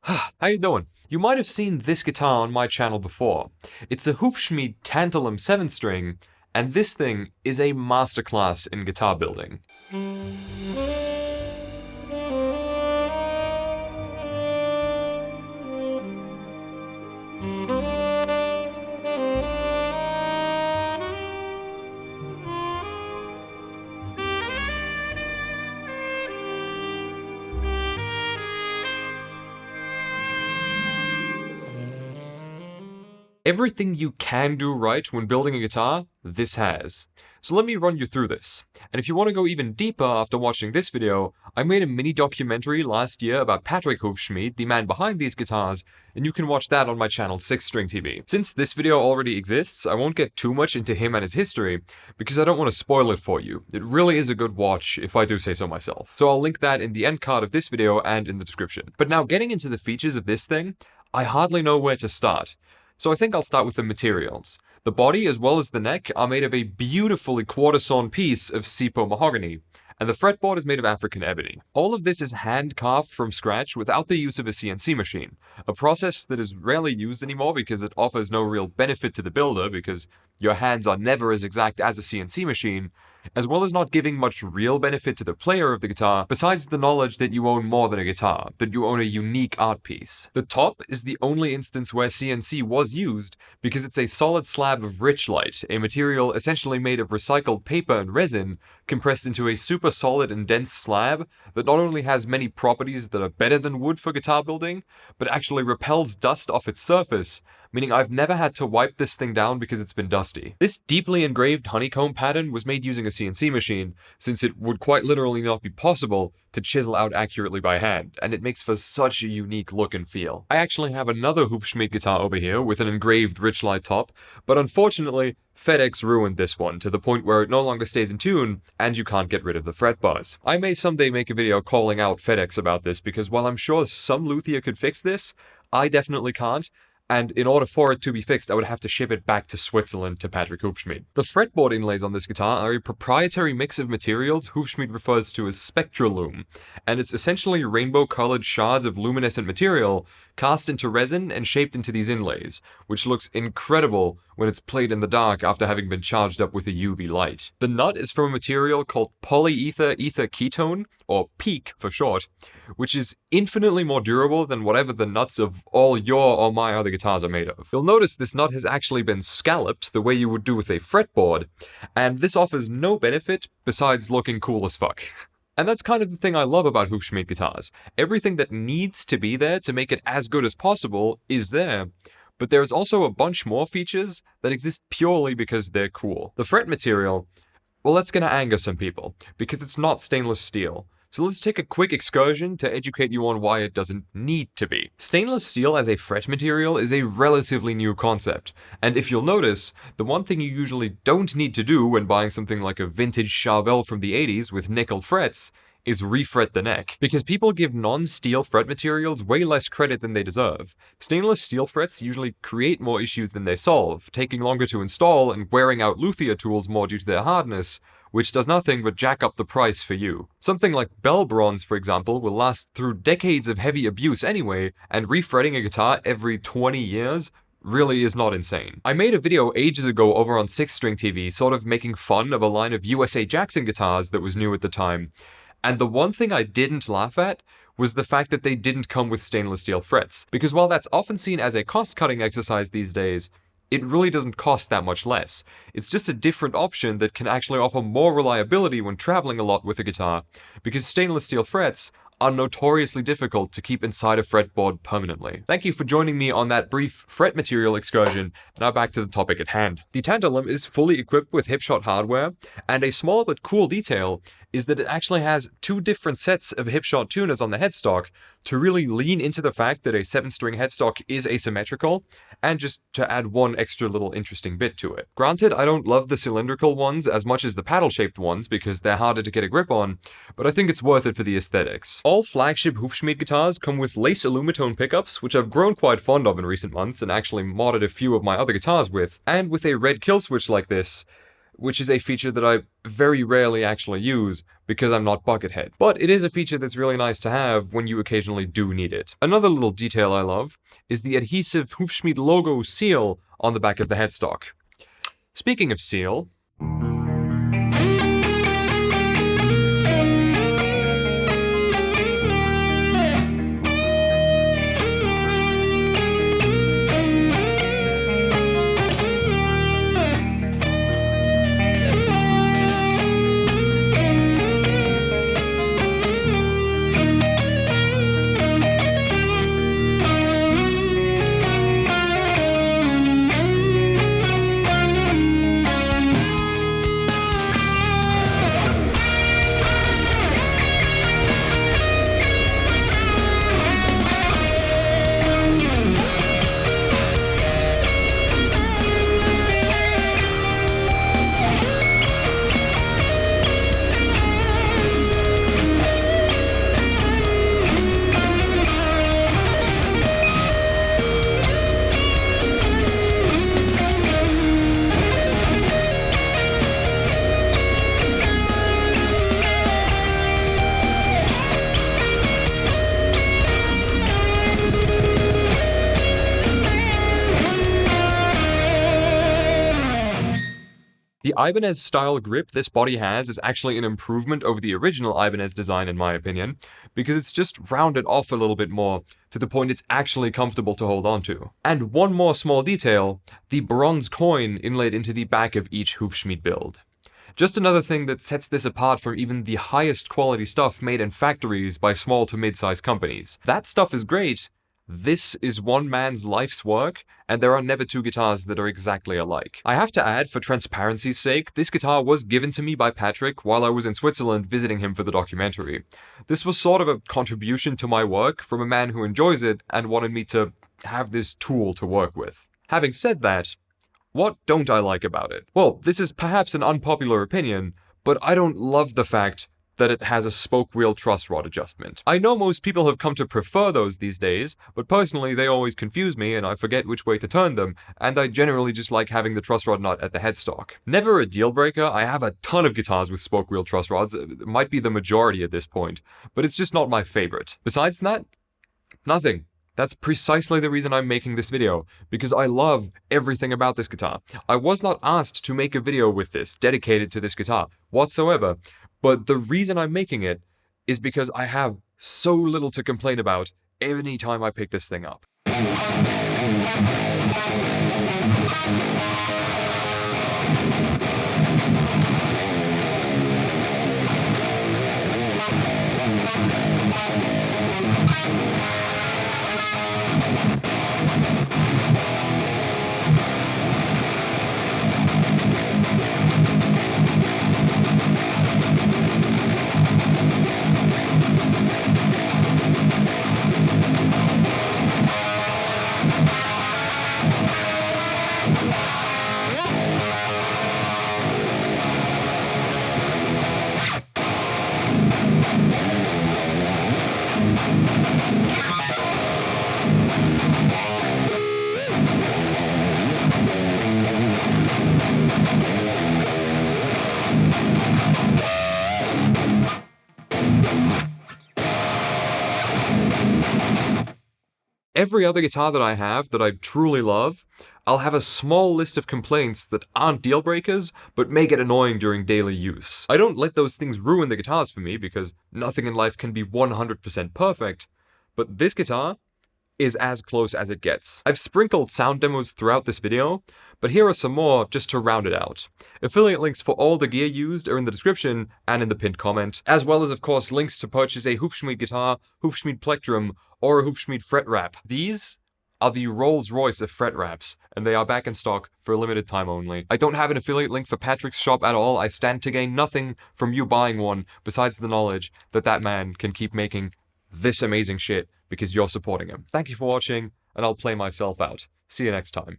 How you doing? You might have seen this guitar on my channel before. It's a Hufschmied Tantalum 7-string, and this thing is a masterclass in guitar building. Everything you can do right when building a guitar, this has. So let me run you through this. And if you want to go even deeper after watching this video, I made a mini documentary last year about Patrick Hufschmied, the man behind these guitars, and you can watch that on my channel 6 String TV. Since this video already exists, I won't get too much into him and his history, because I don't want to spoil it for you. It really is a good watch, if I do say so myself. So I'll link that in the end card of this video and in the description. But now getting into the features of this thing, I hardly know where to start. So I think I'll start with the materials. The body as well as the neck are made of a beautifully quarter-sawn piece of Sipo mahogany, and the fretboard is made of African ebony. All of this is hand-carved from scratch without the use of a CNC machine, a process that is rarely used anymore because it offers no real benefit to the builder because your hands are never as exact as a CNC machine, as well as not giving much real benefit to the player of the guitar, besides the knowledge that you own more than a guitar, that you own a unique art piece. The top is the only instance where CNC was used, because it's a solid slab of Richlite, a material essentially made of recycled paper and resin, compressed into a super solid and dense slab that not only has many properties that are better than wood for guitar building, but actually repels dust off its surface, meaning I've never had to wipe this thing down because it's been dusty. This deeply engraved honeycomb pattern was made using a CNC machine, since it would quite literally not be possible to chisel out accurately by hand, and it makes for such a unique look and feel. I actually have another Hufschmied guitar over here with an engraved Richlite top, but unfortunately, FedEx ruined this one to the point where it no longer stays in tune, and you can't get rid of the fret buzz. I may someday make a video calling out FedEx about this, because while I'm sure some luthier could fix this, I definitely can't, and in order for it to be fixed, I would have to ship it back to Switzerland to Patrick Hufschmied. The fretboard inlays on this guitar are a proprietary mix of materials Hufschmied refers to as spectralume, and it's essentially rainbow-colored shards of luminescent material cast into resin and shaped into these inlays, which looks incredible when it's played in the dark after having been charged up with a UV light. The nut is from a material called polyether ether ketone, or PEEK for short, which is infinitely more durable than whatever the nuts of all your or my other guitars are made of. You'll notice this nut has actually been scalloped the way you would do with a fretboard, and this offers no benefit besides looking cool as fuck. And that's kind of the thing I love about Hufschmied guitars. Everything that needs to be there to make it as good as possible is there, but there's also a bunch more features that exist purely because they're cool. The fret material, well, that's gonna anger some people, because it's not stainless steel. So let's take a quick excursion to educate you on why it doesn't need to be. Stainless steel as a fret material is a relatively new concept, and if you'll notice, the one thing you usually don't need to do when buying something like a vintage Charvel from the 80s with nickel frets is refret the neck, because people give non-steel fret materials way less credit than they deserve. Stainless steel frets usually create more issues than they solve, taking longer to install and wearing out luthier tools more due to their hardness, which does nothing but jack up the price for you. Something like bell bronze, for example, will last through decades of heavy abuse anyway, and refretting a guitar every 20 years really is not insane. I made a video ages ago over on 6 String TV sort of making fun of a line of USA Jackson guitars that was new at the time, and the one thing I didn't laugh at was the fact that they didn't come with stainless steel frets, because while that's often seen as a cost-cutting exercise these days, it really doesn't cost that much less. It's just a different option that can actually offer more reliability when traveling a lot with a guitar, because stainless steel frets are notoriously difficult to keep inside a fretboard permanently. Thank you for joining me on that brief fret material excursion. Now back to the topic at hand. The Tantalum is fully equipped with hipshot hardware, and a small but cool detail is that it actually has two different sets of hipshot tuners on the headstock to really lean into the fact that a 7-string headstock is asymmetrical, and just to add one extra little interesting bit to it. Granted, I don't love the cylindrical ones as much as the paddle-shaped ones because they're harder to get a grip on, but I think it's worth it for the aesthetics. All flagship Hufschmied guitars come with lace alumitone pickups, which I've grown quite fond of in recent months and actually modded a few of my other guitars with, and with a red kill switch like this, which is a feature that I very rarely actually use because I'm not Buckethead. But it is a feature that's really nice to have when you occasionally do need it. Another little detail I love is the adhesive Hufschmied logo seal on the back of the headstock. Speaking of seal, the Ibanez style grip this body has is actually an improvement over the original Ibanez design in my opinion, because it's just rounded off a little bit more to the point it's actually comfortable to hold on to. And one more small detail, the bronze coin inlaid into the back of each Hufschmied build. Just another thing that sets this apart from even the highest quality stuff made in factories by small to mid-sized companies. That stuff is great. This is one man's life's work, and there are never two guitars that are exactly alike. I have to add, for transparency's sake, this guitar was given to me by Patrick while I was in Switzerland visiting him for the documentary. This was sort of a contribution to my work from a man who enjoys it and wanted me to have this tool to work with. Having said that, what don't I like about it? Well, this is perhaps an unpopular opinion, but I don't love the fact that it has a spoke wheel truss rod adjustment. I know most people have come to prefer those these days, but personally they always confuse me and I forget which way to turn them, and I generally just like having the truss rod nut at the headstock. Never a deal breaker, I have a ton of guitars with spoke wheel truss rods, it might be the majority at this point, but it's just not my favorite. Besides that, nothing. That's precisely the reason I'm making this video, because I love everything about this guitar. I was not asked to make a video with this, dedicated to this guitar, whatsoever, but the reason I'm making it is because I have so little to complain about any time I pick this thing up. Every other guitar that I have that I truly love, I'll have a small list of complaints that aren't deal breakers, but make it annoying during daily use. I don't let those things ruin the guitars for me, because nothing in life can be 100% perfect, but this guitar is as close as it gets. I've sprinkled sound demos throughout this video, but here are some more just to round it out. Affiliate links for all the gear used are in the description and in the pinned comment, as well as of course links to purchase a Hufschmied guitar, Hufschmied plectrum, or a Hufschmied fret wrap. These are the Rolls-Royce of fret wraps, and they are back in stock for a limited time only. I don't have an affiliate link for Patrick's shop at all. I stand to gain nothing from you buying one besides the knowledge that that man can keep making this amazing shit because you're supporting him. Thank you for watching, and I'll play myself out. See you next time.